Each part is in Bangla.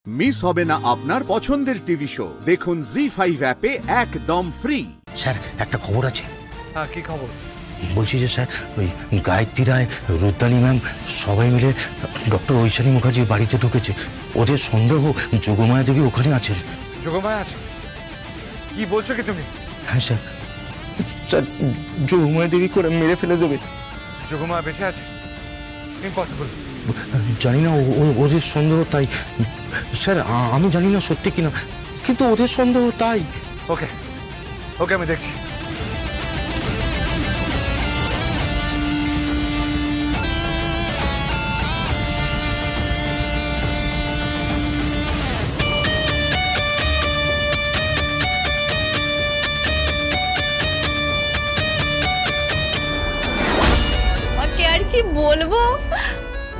মিস হবে না আপনার পছন্দের টিভি শো। দেখুন জি5 অ্যাপে একদম ফ্রি। স্যার একটা খবর আছে। হ্যাঁ, কি খবর? বলছি যে স্যার ওই গায়ত্রী রায়, রুদ্রানী ম্যাম সবাই মিলে ডক্টর ঐশানী মুখার্জির বাড়িতে ঢুকেছে। ওদের সন্দেহ যোগমায়া দেবী ওখানে আছেন। যোগমায়া আছে? কি বলছো কি তুমি? হ্যাঁ স্যার, স্যার যোগমায়া দেবী করে মেরে ফেলে দেবে। যোগমায়া বেঁচে আছে? ইম্পসিবল। জানি না, ওদের সন্দেহ তাই। স্যার আমি জানি না সত্যি কিনা, কিন্তু ওদের সন্দেহ তাই। ওকে ওকে, আমি দেখছি। কি বলবো,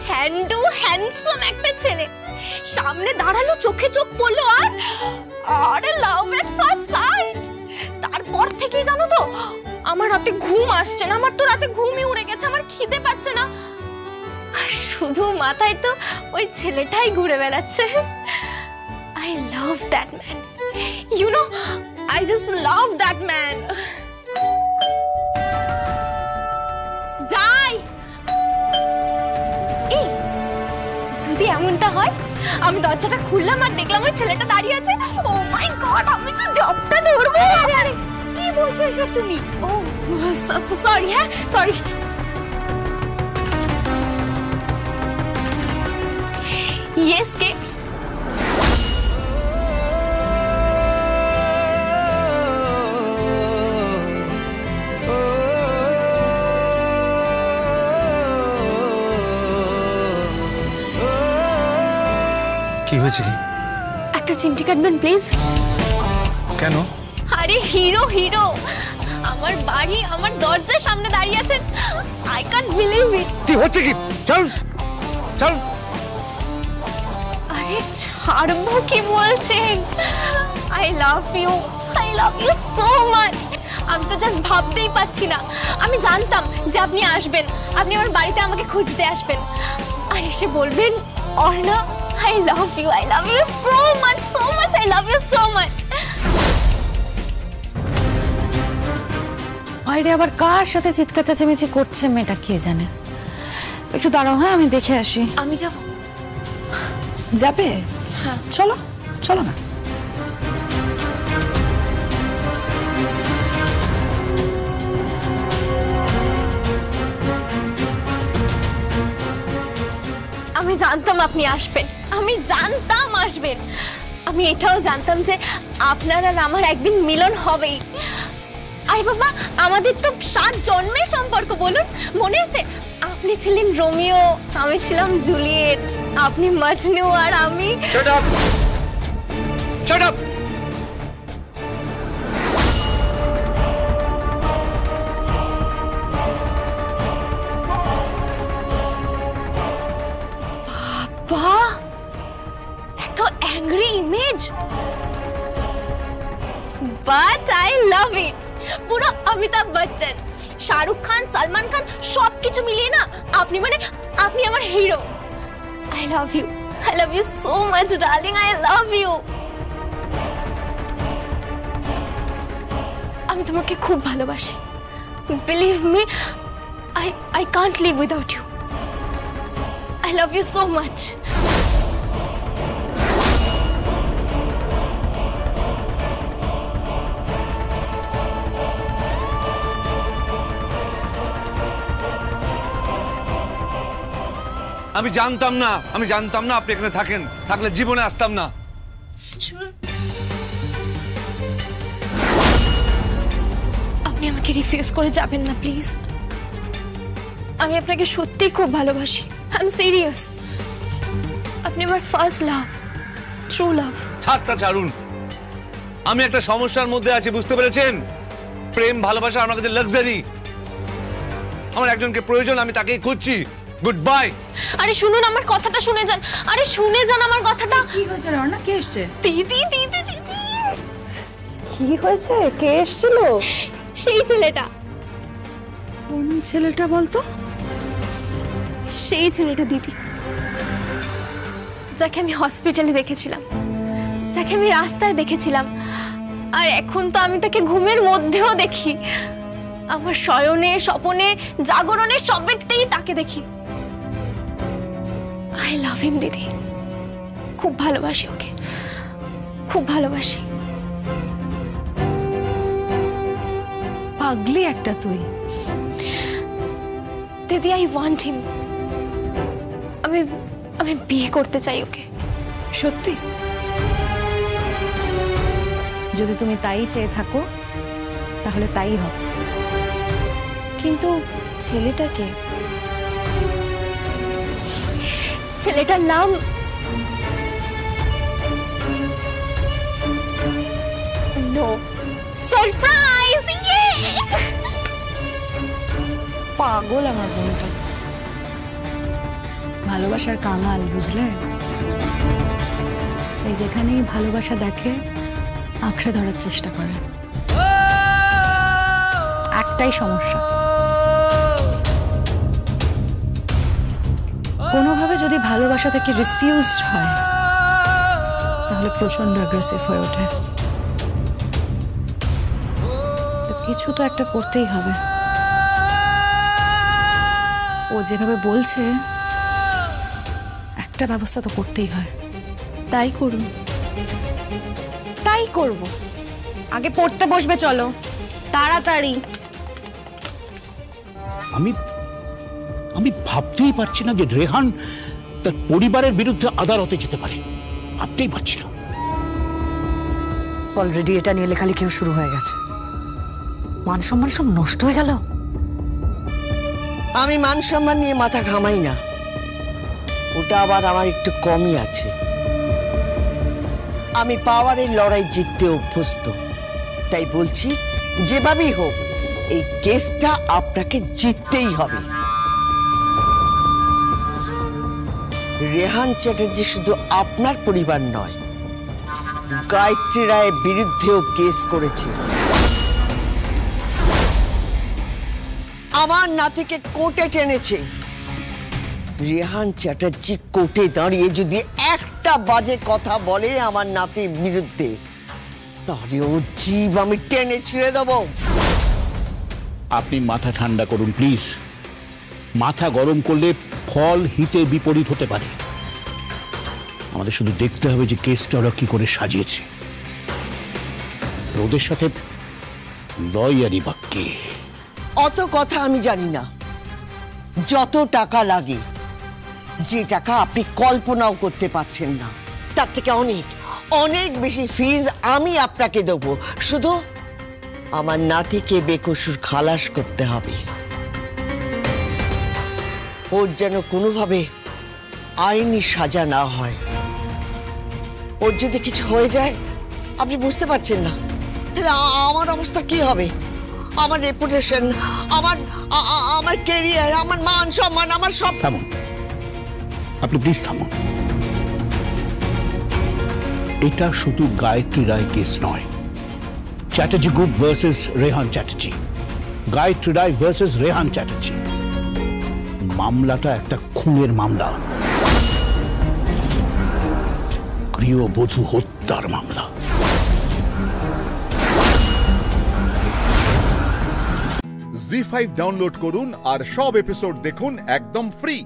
হ্যান্ডসাম একটা ছেলে সামনে দাঁড়ালো, চোখে চোখ পড়লো, আর লাভ এট ফার্স্ট সাইট। তারপর থেকেই জানো তো আমার রাতে ঘুম আসছে না, আমার তো রাতে ঘুমই উড়ে গেছে, আমার খিদে পাচ্ছে না, শুধু মাথায় তো ওই ছেলেটাই ঘুরে বেড়াচ্ছে। I love that man, you know, I just love that man. যাই, যদি এমনটা হয়, আমি দরজাটা খুললাম আর দেখলাম ওই ছেলেটা দাঁড়িয়ে আছে, ও মাই গড, আমি তো জবটা ধরবো। আরে আরে কি বলছো এসব তুমি? ও সরি, হ্যাঁ সরি। ইয়েস কে? কি হয়েছে? কি? একটা চিমটি কাটবেন প্লিজ। কেন? আরে হিরো হিরো আমার বাড়ি, আমার দরজার সামনে দাঁড়িয়ে আছেন, আই ক্যান্ট বিলিভ ইট। কি হচ্ছে কি? চল চল। আরে ছাড়বো কি বলছেন? I love you so much. আমি তো জাস্ট ভাবতেই পাচ্ছি না। আমি জানতাম যে আপনি আসবেন, আপনি আমার বাড়িতে আমাকে খুঁজতে আসবেন, আর এসে বলবেন Arna I love you so much, I love you so much. বাইরে আবার কার সাথে চিৎকার চেঁচামেচি করছে মেয়েটা কে জানে। একটু দাঁড়াও, হ্যাঁ আমি দেখে আসি। আমি যাব? যাবে? হ্যাঁ চলো চলো না। আমি জানতাম আপনি আসবেন, আমি জানতাম আসবেন। আমি এটাও জানতাম যে আপনার আর আমার একদিন মিলন হবেই। আরে বাবা, আমাদের তো 7 জন্মের সম্পর্ক, বলুন মনে আছে? আপনি ছিলেন রোমিও, আমি ছিলাম জুলিয়েট, আপনি মজনু আর আমি। Shut up! Shut up! বাহ, এত angry image, but I love it. পুরো অমিতাভ বচ্চন, শাহরুখ খান, সালমান খান সবকিছু মিলিয়ে না আপনি আপনি আমার hero. I love you so much darling, I love you. আমি তোমাকে খুব ভালোবাসি, believe me, I can't live without you. I love you so much. আমি জানতাম না আপনি এখানে থাকেন, থাকলে জীবনে আসতাম না। আপনি আমাকে রিফিউজ করে যাবেন না প্লিজ। আমি আপনাকে সত্যি খুব ভালোবাসি, আই এম সিরিয়াস। আপনি আমার ফার্স্ট লাভ, ট্রু লাভ। ছাড়ুন, আমি একটা সমস্যার মধ্যে আছি, বুঝতে পেরেছেন? প্রেম ভালোবাসা আমার কাছে লাক্সারি। আমার একজনকে প্রয়োজন, আমি তাকেই খুঁজছি। Good bye. আরে শুনুন আমার কথাটা, শুনে যান। আরে শুনে যান আমার কথাটা। কি হয়েছে রওনা? কে এসছে? দিদি। কি হয়েছে? কে এসেছিল? সেই ছেলেটা। কোন ছেলেটা বলতো? সেই ছেলেটা দিদি, যাকে আমি হসপিটালে দেখেছিলাম, যাকে আমি রাস্তায় দেখেছিলাম, আর এখন তো আমি তাকে ঘুমের মধ্যেও দেখি। আমার শয়নে, স্বপনে, জাগরণে সবেতেই তাকে দেখি। আই লাভ হিম দিদি, খুব ভালোবাসি ওকে, খুব ভালোবাসি। পাগলি একটা তুই। দিদি, আই ওয়ান্ট হিম। আমি বিয়ে করতে চাই ওকে। সত্যি? যদি তুমি তাই চেয়ে থাকো তাহলে তাই হবে। কিন্তু ছেলেটাকে, ছেলেটার নাম নো সারপ্রাইজ। পাগল আমার বোনটা, ভালোবাসার কাঙাল, বুঝলে? তাই যেখানেই ভালোবাসা দেখে আঁকড়ে ধরার চেষ্টা করে। একটাই সমস্যা, কোনোভাবে যদি ভালোবাসা থেকে রিফিউজড হয় তাহলে প্রচন্ড অ্যাগ্রেসিভ হয়ে ওঠে। তো কিছু তো একটা করতেই হবে। ও যেভাবে বলছে একটা ব্যবস্থা তো করতেই হয়। তাই করুন। তাই করব। আগে পড়তে বসবে, চলো তাড়াতাড়ি। আমি ভাবতেই পারছি না যে রেহান তার পরিবারের বিরুদ্ধে আদালতে যেতে পারে। ভাবতেই পারছি না। অলরেডি এটা নিয়ে লেখালেখিও শুরু হয়ে গেছে। মান সম্মান সব নষ্ট হয়ে গেল। আমি মান সম্মান নিয়ে মাথা ঘামাই না, ওটা আবার আমার একটু কমই আছে। আমি পাওয়ারের লড়াই জিততে অভ্যস্ত, তাই বলছি যেভাবেই হোক এই কেসটা আপনাকে জিততেই হবে। রেহান চ্যাটার্জি শুধু আপনার পরিবার নয়, গায়ত্রী রায়ের বিরুদ্ধেও কেস করেছে। আমার নাতিকে কোর্টে টেনেছে। রেহান চ্যাটার্জি কোর্টে দাঁড়িয়ে যদি একটা বাজে কথা বলে আমার নাতির বিরুদ্ধে, তাহলে ওর জীব আমি টেনে ছিঁড়ে দেব। আপনি মাথা ঠান্ডা করুন প্লিজ। মাথা গরম করলে ফল হিতে বিপরীত হতে পারে। আমাদের শুধু দেখতে হবে যে কেসটা ওরা কি করে সাজিয়েছে। ওদের সাথে লয়ারি বাক্যে অত কথা আমি জানি না। যত টাকা লাগে, যে টাকা আপনি কল্পনাও করতে পারছেন না, তার থেকে অনেক অনেক বেশি ফিজ আমি আপনাকে দেব। শুধু আমার নাতিকে বেকসুর খালাস করতে হবে। ওর যেন কোনোভাবে আইনি সাজা না হয়। ওর যদি কিছু হয়ে যায়, আপনি বুঝতে পারছেন না, তাহলে আমার অবস্থা কি হবে? আমার রেপুটেশন, আমার ক্যারিয়ার, আমার মান সম্মান, আমার সব। থামুন, আপনি প্লিজ থামুন। এটা শুধু গায়ত্রী রায় কেস নয়। চ্যাটার্জি গ্রুপ ভার্সেস রেহান চ্যাটার্জি, গায়ত্রী রায় ভার্সেস রেহান চ্যাটার্জি। মামলাটা একটা খুনের মামলা, গৃহবধূ হত্যার মামলা। জি5 ডাউনলোড করুন আর সব এপিসোড দেখুন একদম ফ্রি।